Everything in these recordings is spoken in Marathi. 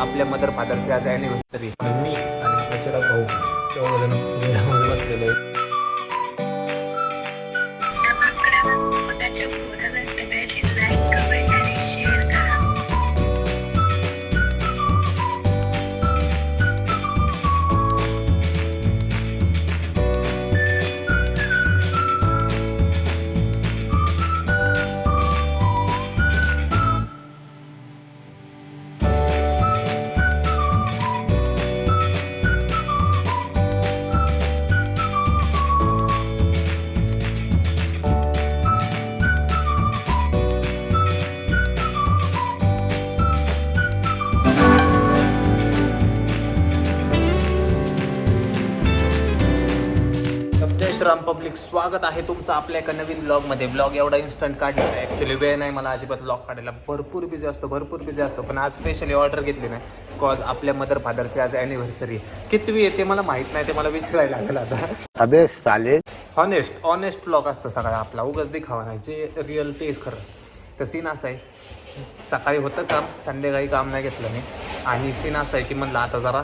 आपल्या मदर फादरची आज ॲनिव्हर्सरी. मी आणि त्याच्या भाऊ दोघंजण घरामध्ये बसलेलो आहे. राम पब्लिक, स्वागत आहे तुमचं आपल्या एका नवीन ब्लॉगमध्ये. ब्लॉग एवढा इन्स्टंट काढला आहे, ॲक्च्युली वेळ नाही मला अजिबात ब्लॉग काढायला. भरपूर बिझी असतो पण आज स्पेशली ऑर्डर घेतली नाही कॉज आपल्या मदर फादरची आज ॲनिव्हर्सरी. कितवी येते मला माहीत नाही, ते मला विचारायला लागलं आता. अबे साले, ऑनेस्ट ब्लॉग असतं सगळा आपला, उगाच दिखावा नाही, जे रिअल तेच खरं. तर सीन असं आहे, सकाळी होतं काम, संध्याकाळी काम नाही घेतलं मी. आणि सीन असं आहे की म्हणलं आता जरा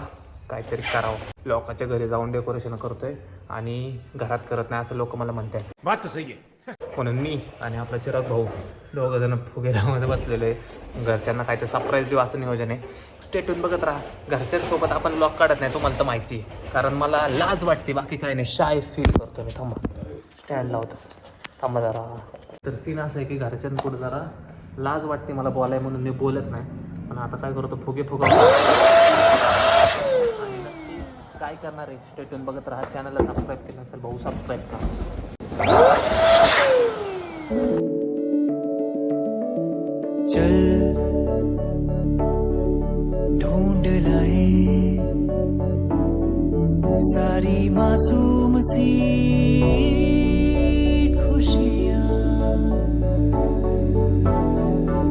काहीतरी करावं. लोकांच्या घरी जाऊन डेकोरेशन करतोय आणि घरात करत नाही असं लोक मला म्हणतात. बात तर सही आहे. म्हणून मी आणि आपला चिराग भाऊ दोघंजण फुगेऱ्यामध्ये बसलेले. घरच्यांना काहीतरी सरप्राईज देऊ असं नियोजन आहे. स्टेटून बघत राहा. घरच्यांसोबत आपण ब्लॉग काढत नाही, तुम्हाला तर माहिती आहे, कारण मला लाज वाटते, बाकी काही नाही. शाय फील करतो मी. थांबा, स्टँड लावतो, थांबा जरा. तर सीन असं आहे की घरच्यांपुढे जरा लाज वाटते मला बोलाय, म्हणून मी बोलत नाही. पण आता काय करतो, फुगा काय करणार आहे. स्टेटून बघत राहा. चॅनलला सबस्क्राईब केलं असेल भाऊ, सबस्क्राईब करा. चल ढूंढ लाए सारी मासूम सी खुशियां,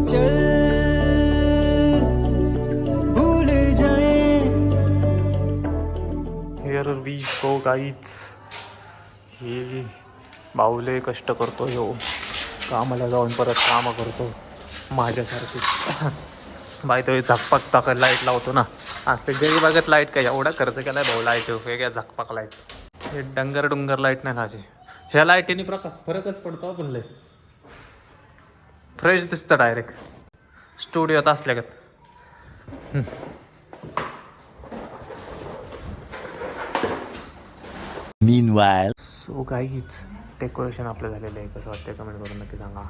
चल हिअर वी गो गाईज. हे बाहुले कष्ट करतो ह्यो, कामाला जाऊन परत कामं करतो माझ्यासारखी. बाय तो झकपक टाका लाईट लावतो ना, आज ते गरीबागत लाईट काय एवढा खर्च केलाय भाऊ. लाईट वेगळ्या झकपक लाईट, हे डंगर लाईट नाही माझे. ह्या लाईटीने फरकच पडतो. पण लय फ्रेश दिसतं डायरेक्ट स्टुडिओत असल्यागत. Meanwhile, सो गाईज डेकोरेशन आपलं झालेलं आहे. कसं वाटतं कमेंट करून नक्की सांगा.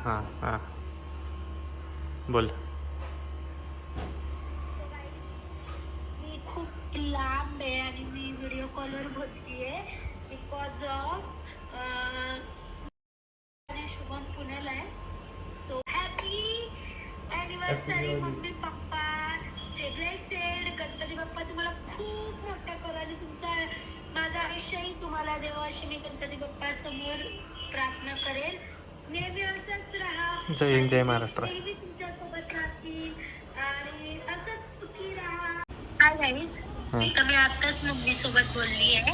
हां बोल. मी खूप लांब आहे आणि मी व्हिडिओ कॉलवर बोलतीये बिकॉज ऑफ शुभम पुण्याला आहे. So happy anniversary mummy papa. स्टेबलायझेड Ganpati Bappa तुम्हाला खूप मोठा करा आणि तुमचा माझं आयुष्यही तुम्हाला देवा अशी मी गणपती बाप्पा समोर प्रार्थना करेल. नेहमी असंच राहा. जय हिंद, जय महाराष्ट्र. नेहमी तुमच्या सोबत राहतील आणि असंच सुखी राहा. हाय गाईज, तर मी आताच मम्मी सोबत बोलली आहे.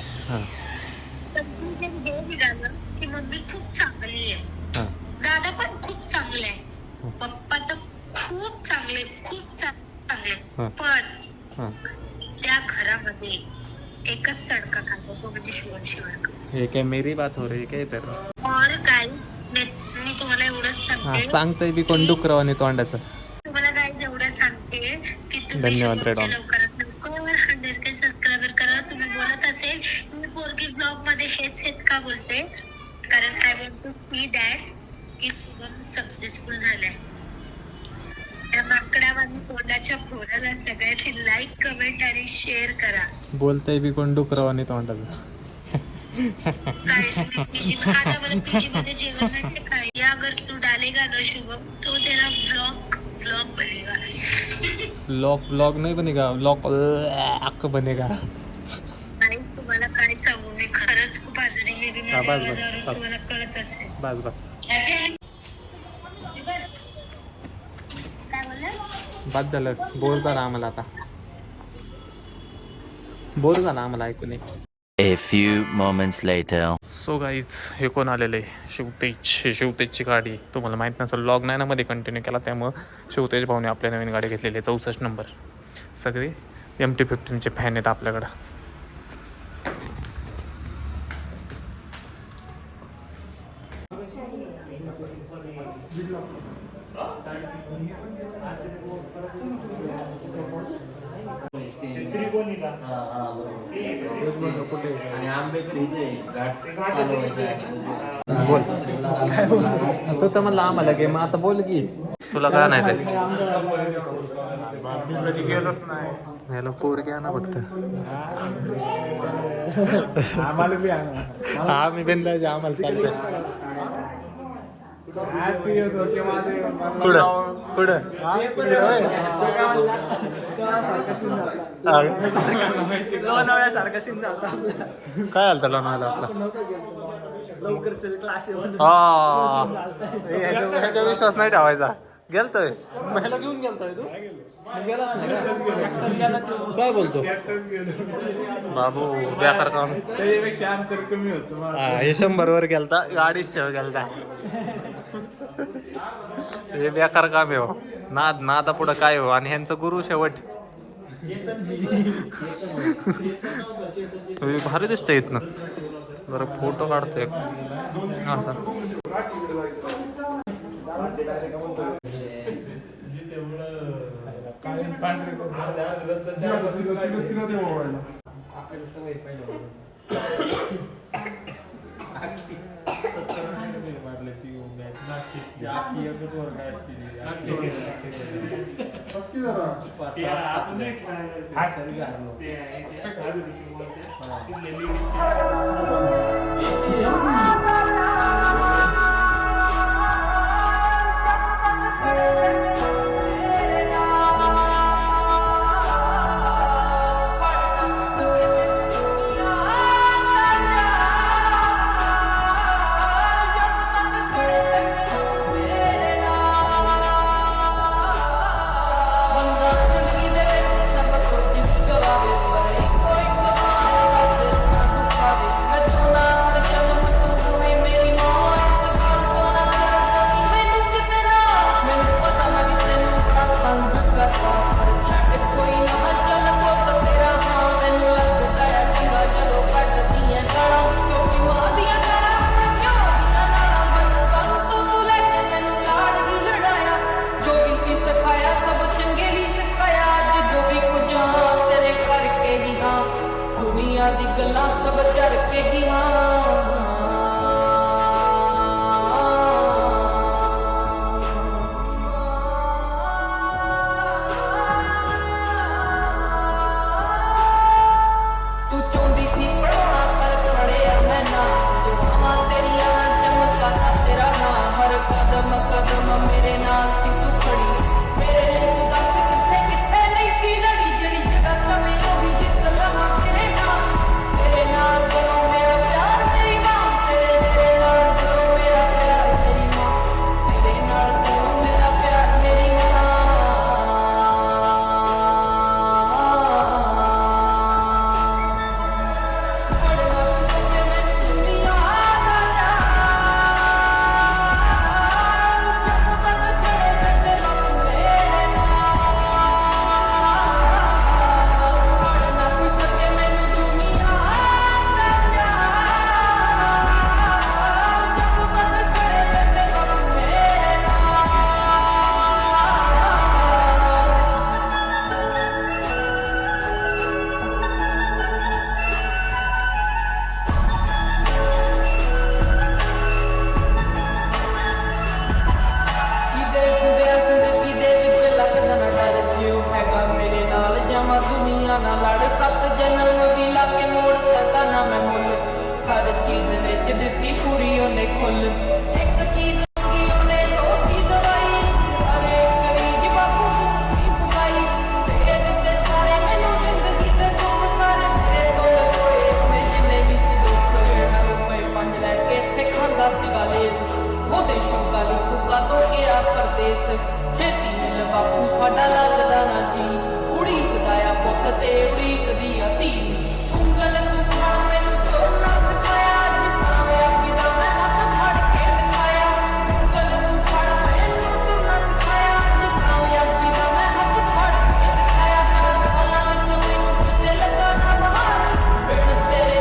हे निघालं की मम्मी खूप चांगली आहे, दादा पण खूप चांगले आहे, पप्पा तर खूप चांगले पण त्या घरामध्ये एकच सडका खातो, म्हणजे शिवण. हे काय मेरी बात हो रही काय तर. और काय मी तुम्हाला एवढंच सांगते, सांगतोय बी कोण डुकरावाने तोंडाचं. तुम्हाला गाईज एवढं सांगते की तुम्ही धन्यवाद लवकरात लवकर 100K सबस्क्रायबर करा. तुम्ही बोलत असेल मी पोरगी ब्लॉग मध्ये हेच का बोलते, कारण I want to see that की शुभम सक्सेसफुल झालाय. त्या माकडावानी तोंडाच्या पोराला सगळ्यांनी लाईक, कमेंट आणि शेअर करा. बोलतोय बी कोण डुकरावाने तोंडाचं. आता मला पीजी मध्ये जेवण नाही काय. या अगर तू डालेगा ना शुभम तो तेरा व्लॉग बनेगा. ब्लॉग नाही बनेगा, ब्लॉग बनेगा. नाही तुम्हाला काय सांगू, मी खरंच खूप आजारी. मी बी माझ्या आवाजावरून तुम्हाला कळत असेल. बस काय बोलला? बाद झालं. बोर झाला आम्हाला आता, बोर झाला आम्हाला ऐकून. A few moments later. So guys हे कोण आलेलं आहे शिवतेजची गाडी. तुम्हाला माहीत नसेल, लॉग नाही ना मध्ये कंटिन्यू केला, त्यामुळं शिवतेज भाऊने आपल्या नवीन गाडी घेतलेली आहे 64 नंबर. सगळे MT-15चे फॅन आहेत आपल्याकडं. बोल तू तर म्हणला आम्हाला गेम, आता बोल की तुला काय आणायचंय? गेलोच नाही. याला पोर घ्या ना फक्त. आम्हाला बी आणा. हा मी बिंदाचे आम्हाला चालतं. पुढं काय आलता लोणावळ्याला आपला? ह्याच्या विश्वास नाही ठेवायचा. गेलतोय महिला घेऊन गेलतोय तू? गेलाच नाही का? काय बोलतो बाबू? बेकार काम. त्याच्यापेक्षा अंतर कमी होतं. हे 100 वर गेलता, 250 गेलता. हे बेकार काम आहे हो. नादा पुढं काय हो. आणि ह्यांचं गुरु शेवट भारी दिसतंय इथनं. जरा फोटो काढतोय असा.